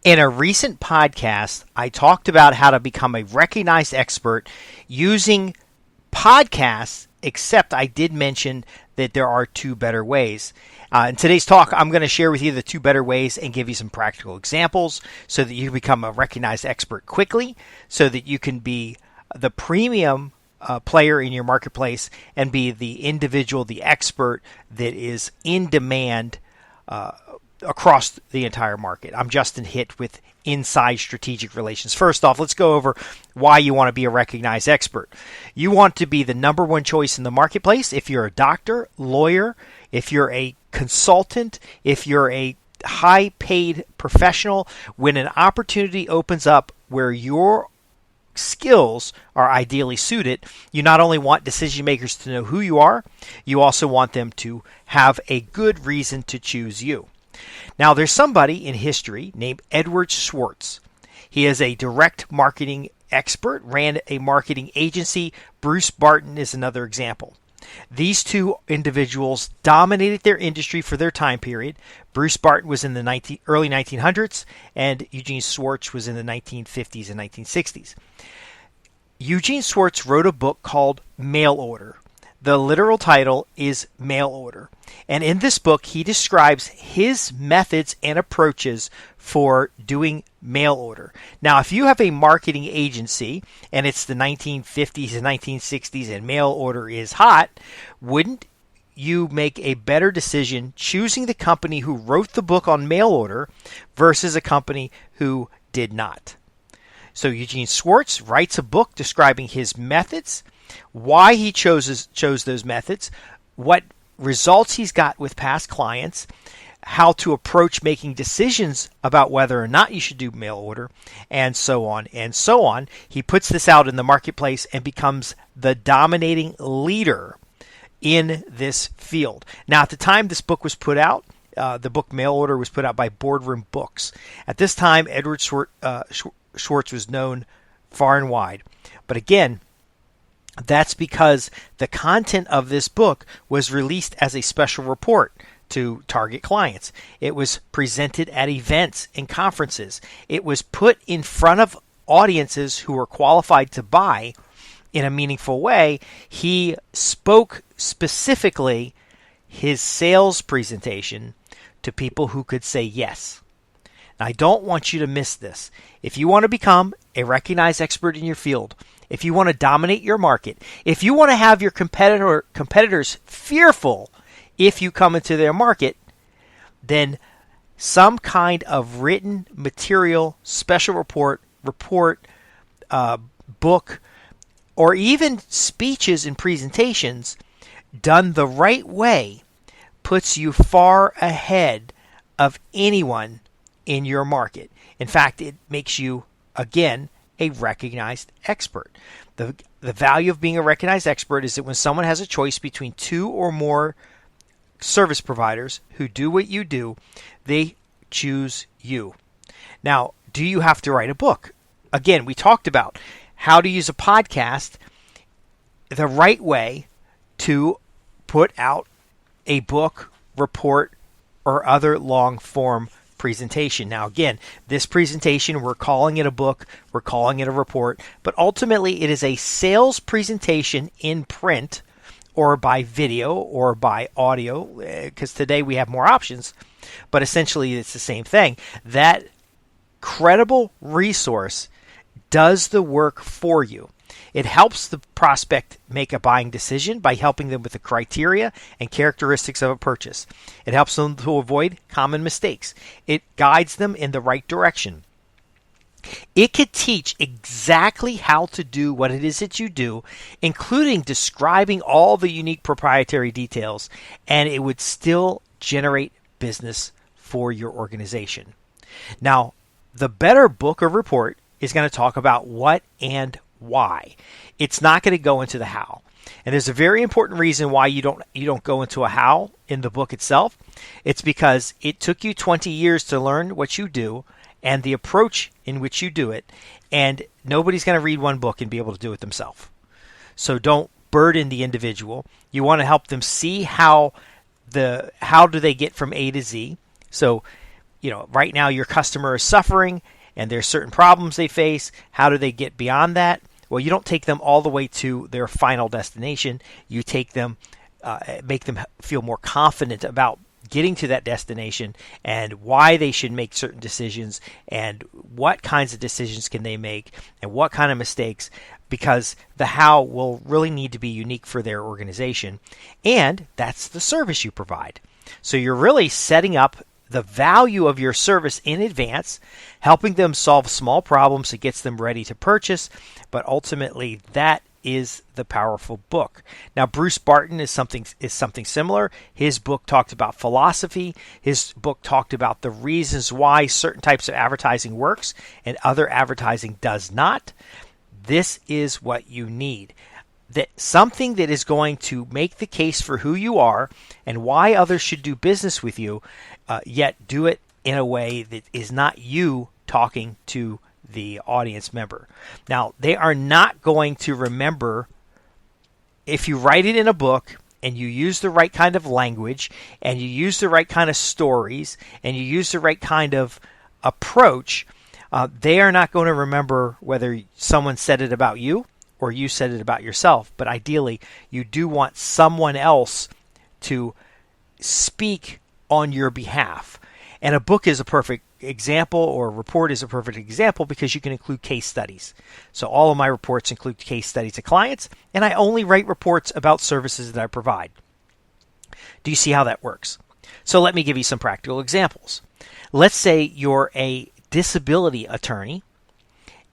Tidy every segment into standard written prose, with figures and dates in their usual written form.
In a recent podcast, I talked about how to become a recognized expert using podcasts, except I did mention that there are two better ways. In today's talk, I'm going to share with you the two better ways and give you some practical examples so that you can become a recognized expert quickly, so that you can be the premium player in your marketplace and be the individual, the expert that is in demand across the entire market. I'm Justin Hitt with Inside Strategic Relations. First off, let's go over why you want to be a recognized expert. You want to be the number one choice in the marketplace if you're a doctor, lawyer, if you're a consultant, if you're a high-paid professional. When an opportunity opens up where your skills are ideally suited, you not only want decision makers to know who you are, you also want them to have a good reason to choose you. Now, there's somebody in history named Edward Schwartz. He is a direct marketing expert, ran a marketing agency. Bruce Barton is another example. These two individuals dominated their industry for their time period. Bruce Barton was in the early 1900s, and Eugene Schwartz was in the 1950s and 1960s. Eugene Schwartz wrote a book called Mail Order. The literal title is Mail Order. And in this book, he describes his methods and approaches for doing mail order. Now, if you have a marketing agency and it's the 1950s and 1960s and mail order is hot, wouldn't you make a better decision choosing the company who wrote the book on mail order versus a company who did not? So Eugene Schwartz writes a book describing his methods, why he chose those methods, what results he's got with past clients, how to approach making decisions about whether or not you should do mail order, and so on and so on. He puts this out in the marketplace and becomes the dominating leader in this field. Now, at the time this book was put out, the book Mail Order was put out by Boardroom Books. At this time, Edward Schwartz was known far and wide. But again, that's because the content of this book was released as a special report to target clients. It was presented at events and conferences. It was put in front of audiences who were qualified to buy in a meaningful way. He spoke specifically his sales presentation to people who could say yes. Now, I don't want you to miss this. If you want to become a recognized expert in your field, if you want to dominate your market, if you want to have your competitors fearful if you come into their market, then some kind of written material, special report, book, or even speeches and presentations done the right way puts you far ahead of anyone in your market. In fact, it makes you, again, a recognized expert. The value of being a recognized expert is that when someone has a choice between two or more service providers who do what you do, they choose you. Now, do you have to write a book? Again, we talked about how to use a podcast the right way to put out a book, report, or other long form presentation. Now, again, this presentation, we're calling it a book, we're calling it a report, but ultimately it is a sales presentation in print or by video or by audio, because today we have more options, but essentially it's the same thing. That credible resource does the work for you. It helps the prospect make a buying decision by helping them with the criteria and characteristics of a purchase. It helps them to avoid common mistakes. It guides them in the right direction. It could teach exactly how to do what it is that you do, including describing all the unique proprietary details, and it would still generate business for your organization. Now, the better book or report is going to talk about what and why. It's not going to go into the how. And there's a very important reason why you don't go into a how in the book itself. It's because it took you 20 years to learn what you do and the approach in which you do it, and nobody's going to read one book and be able to do it themselves. So don't burden the individual. You want to help them see how do they get from A to Z. So right now your customer is suffering and there's certain problems they face. How do they get beyond that? Well, you don't take them all the way to their final destination. You take them, make them feel more confident about getting to that destination and why they should make certain decisions and what kinds of decisions can they make and what kind of mistakes, because the how will really need to be unique for their organization. And that's the service you provide. So you're really setting up the value of your service in advance, helping them solve small problems that gets them ready to purchase. But ultimately, that is the powerful book. Now, Bruce Barton is something similar. His book talked about philosophy. His book talked about the reasons why certain types of advertising works and other advertising does not. This is what you need. That something that is going to make the case for who you are and why others should do business with you, yet do it in a way that is not you talking to the audience member. Now, they are not going to remember if you write it in a book and you use the right kind of language and you use the right kind of stories and you use the right kind of approach. They are not going to remember whether someone said it about you or you said it about yourself. But ideally, you do want someone else to speak on your behalf. And a book is a perfect example, or a report is a perfect example, because you can include case studies. So all of my reports include case studies of clients, and I only write reports about services that I provide. Do you see how that works? So let me give you some practical examples. Let's say you're a disability attorney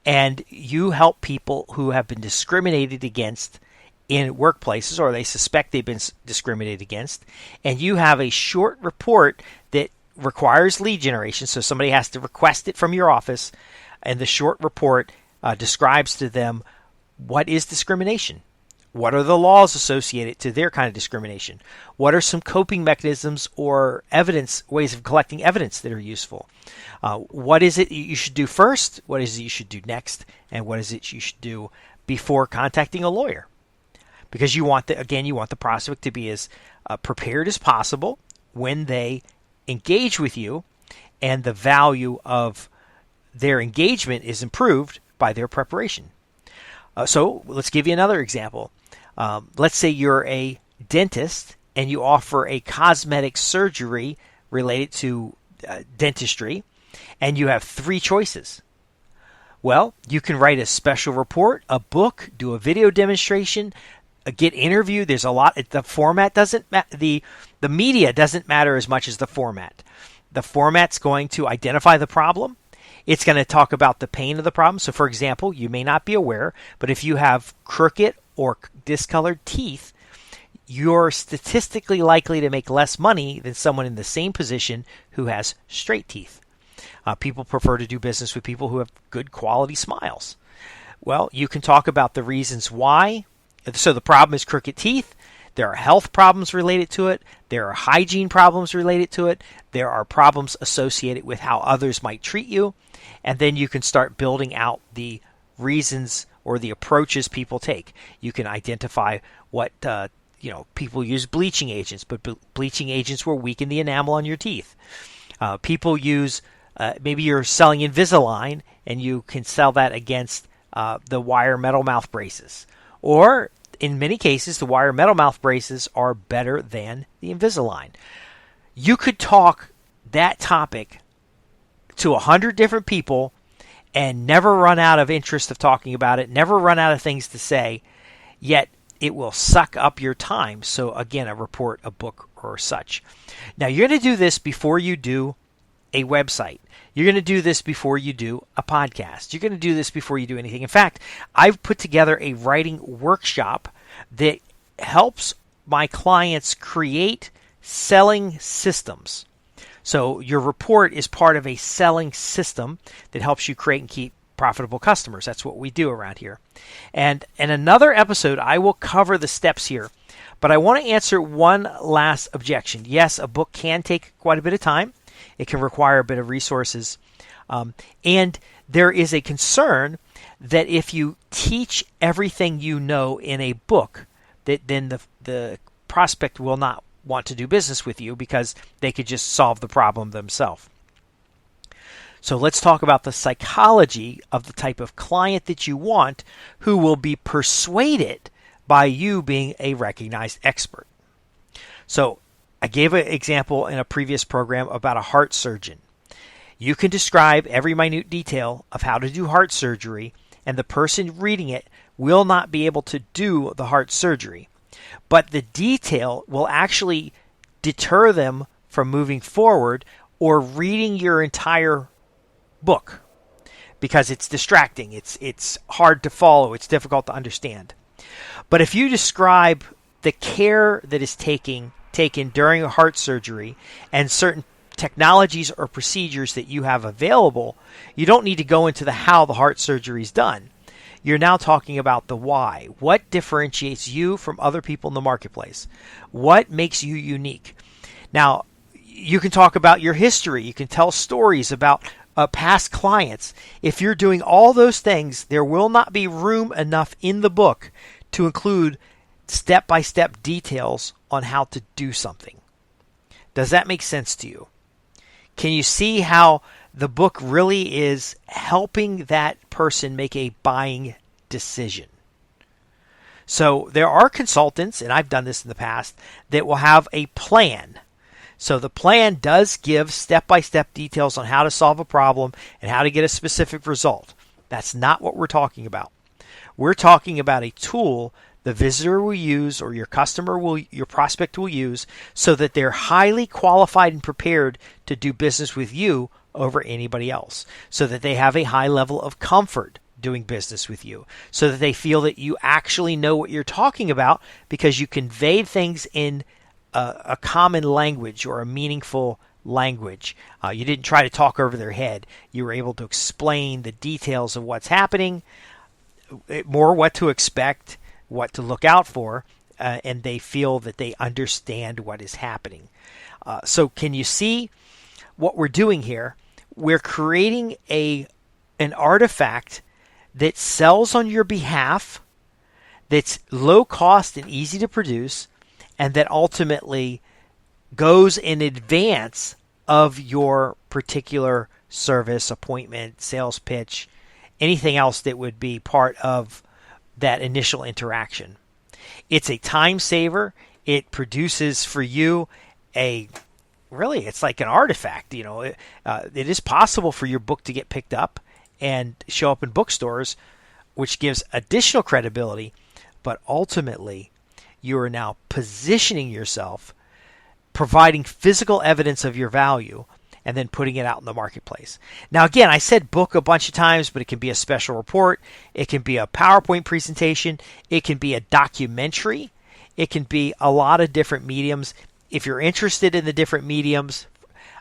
and you help people who have been discriminated against in workplaces, or they suspect they've been discriminated against, and you have a short report that requires lead generation, so somebody has to request it from your office, and the short report describes to them what is discrimination, what are the laws associated to their kind of discrimination, what are some coping mechanisms or ways of collecting evidence that are useful, what is it you should do first, what is it you should do next, and what is it you should do before contacting a lawyer. Because you want the prospect to be as prepared as possible when they engage with you, and the value of their engagement is improved by their preparation. So let's give you another example. Let's say you're a dentist and you offer a cosmetic surgery related to dentistry, and you have 3 choices. Well, you can write a special report, a book, do a video demonstration, get interviewed. There's a lot. The format doesn't the media doesn't matter as much as the format. The format's going to identify the problem. It's going to talk about the pain of the problem. So, for example, you may not be aware, but if you have crooked or discolored teeth, you're statistically likely to make less money than someone in the same position who has straight teeth. People prefer to do business with people who have good quality smiles. Well, you can talk about the reasons why. So the problem is crooked teeth. There are health problems related to it. There are hygiene problems related to it. There are problems associated with how others might treat you. And then you can start building out the reasons or the approaches people take. You can identify what, people use bleaching agents, but bleaching agents will weaken the enamel on your teeth. People use, maybe you're selling Invisalign and you can sell that against the wire metal mouth braces. Or, in many cases, the wire metal mouth braces are better than the Invisalign. You could talk that topic to 100 different people and never run out of interest of talking about it, never run out of things to say, yet it will suck up your time. So, again, a report, a book, or such. Now, you're going to do this before you do a website. You're going to do this before you do a podcast. You're going to do this before you do anything. In fact, I've put together a writing workshop that helps my clients create selling systems. So your report is part of a selling system that helps you create and keep profitable customers. That's what we do around here. And in another episode, I will cover the steps here. But I want to answer one last objection. Yes, a book can take quite a bit of time. It can require a bit of resources. And there is a concern that if you teach everything you know in a book, that then the prospect will not want to do business with you because they could just solve the problem themselves. So let's talk about the psychology of the type of client that you want who will be persuaded by you being a recognized expert. So I gave an example in a previous program about a heart surgeon. You can describe every minute detail of how to do heart surgery, and the person reading it will not be able to do the heart surgery. But the detail will actually deter them from moving forward or reading your entire book because it's distracting. It's hard to follow. It's difficult to understand. But if you describe the care that is taken during a heart surgery and certain technologies or procedures that you have available, you don't need to go into the how the heart surgery is done. You're now talking about the why. What differentiates you from other people in the marketplace? What makes you unique? Now, you can talk about your history. You can tell stories about past clients. If you're doing all those things, there will not be room enough in the book to include step-by-step details on how to do something. Does that make sense to you? Can you see how the book really is helping that person make a buying decision? So there are consultants, and I've done this in the past, that will have a plan. So the plan does give step-by-step details on how to solve a problem and how to get a specific result. That's not what we're talking about. We're talking about a tool the visitor will use or your prospect will use so that they're highly qualified and prepared to do business with you over anybody else, so that they have a high level of comfort doing business with you, so that they feel that you actually know what you're talking about because you conveyed things in a common language or a meaningful language. You didn't try to talk over their head. You were able to explain the details of what's happening, more what to expect, what to look out for, and they feel that they understand what is happening. So can you see what we're doing here? We're creating an artifact that sells on your behalf, that's low cost and easy to produce, and that ultimately goes in advance of your particular service, appointment, sales pitch, anything else that would be part of that initial interaction. It's a time saver. It produces for you it's like an artifact. It is possible for your book to get picked up and show up in bookstores, which gives additional credibility, but ultimately you are now positioning yourself, providing physical evidence of your value, and then putting it out in the marketplace. Now, again, I said book a bunch of times, but it can be a special report. It can be a PowerPoint presentation. It can be a documentary. It can be a lot of different mediums. If you're interested in the different mediums,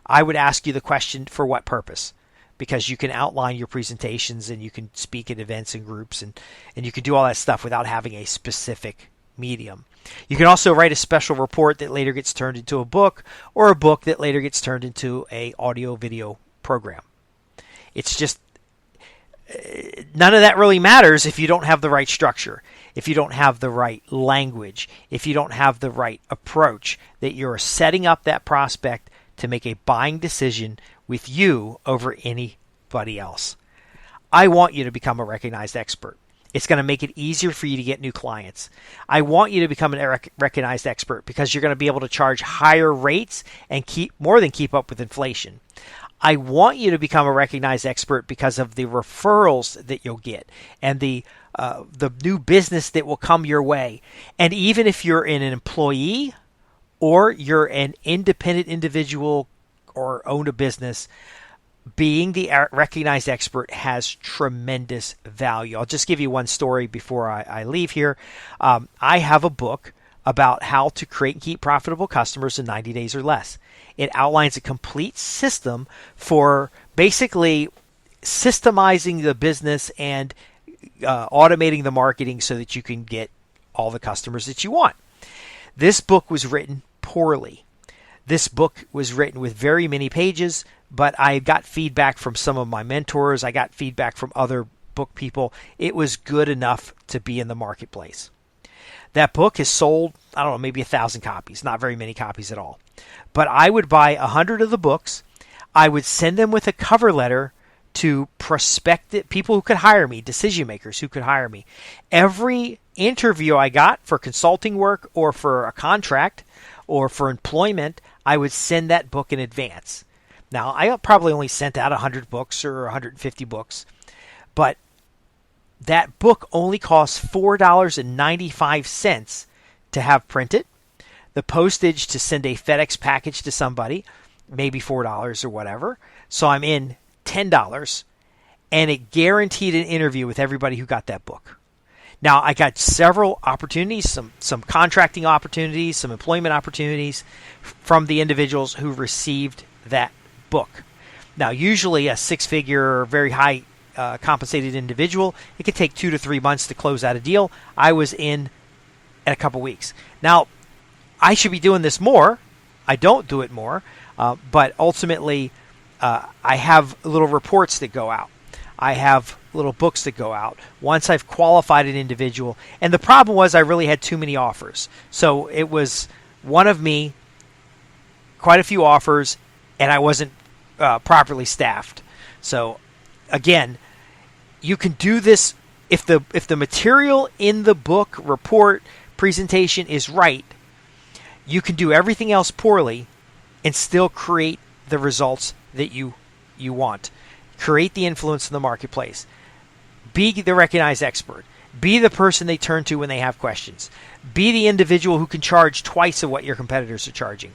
I would ask you the question, for what purpose? Because you can outline your presentations and you can speak at events and groups and you can do all that stuff without having a specific medium. You can also write a special report that later gets turned into a book, or a book that later gets turned into a audio video program. It's just none of that really matters if you don't have the right structure, if you don't have the right language, if you don't have the right approach, that you're setting up that prospect to make a buying decision with you over anybody else. I want you to become a recognized expert. It's going to make it easier for you to get new clients. I want you to become a recognized expert because you're going to be able to charge higher rates and keep up with inflation. I want you to become a recognized expert because of the referrals that you'll get and the new business that will come your way. And even if you're an employee or you're an independent individual or own a business, being the recognized expert has tremendous value. I'll just give you one story before I leave here. I have a book about how to create and keep profitable customers in 90 days or less. It outlines a complete system for basically systemizing the business and automating the marketing so that you can get all the customers that you want. This book was written poorly. This book was written with very many pages, but I got feedback from some of my mentors. I got feedback from other book people. It was good enough to be in the marketplace. That book has sold, I don't know, maybe 1,000 copies, not very many copies at all. But I would buy 100 of the books. I would send them with a cover letter to prospective people who could hire me, decision makers who could hire me. Every interview I got for consulting work or for a contract or for employment, I would send that book in advance. Now, I probably only sent out 100 books or 150 books, but that book only costs $4.95 to have printed. The postage to send a FedEx package to somebody, maybe $4 or whatever. So I'm in $10, and it guaranteed an interview with everybody who got that book. Now, I got several opportunities, some contracting opportunities, some employment opportunities from the individuals who received that book. Now, usually a six-figure, very high compensated individual, it could take 2 to 3 months to close out a deal. I was in a couple weeks. Now, I should be doing this more. I don't do it more, but ultimately, I have little reports that go out. I have little books that go out once I've qualified an individual. And the problem was I really had too many offers. So it was one of me, quite a few offers, and I wasn't properly staffed. So again, you can do this if the material in the book, report, presentation is right. You can do everything else poorly and still create the results that you want. Create the influence in the marketplace. Be the recognized expert. Be the person they turn to when they have questions. Be the individual who can charge twice of what your competitors are charging.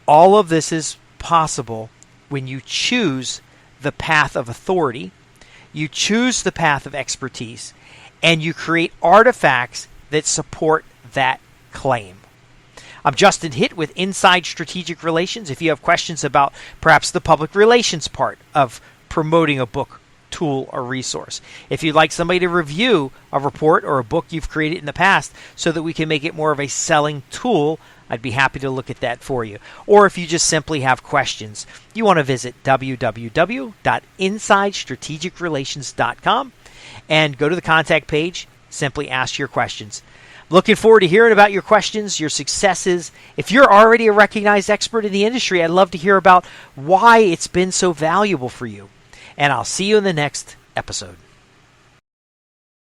All of this is possible when you choose the path of authority, you choose the path of expertise, and you create artifacts that support that claim. I'm Justin Hitt with Inside Strategic Relations. If you have questions about perhaps the public relations part of promoting a book, tool, or resource, if you'd like somebody to review a report or a book you've created in the past so that we can make it more of a selling tool, I'd be happy to look at that for you. Or if you just simply have questions, you want to visit www.insidestrategicrelations.com and go to the contact page, simply ask your questions. Looking forward to hearing about your questions, your successes. If you're already a recognized expert in the industry, I'd love to hear about why it's been so valuable for you. And I'll see you in the next episode.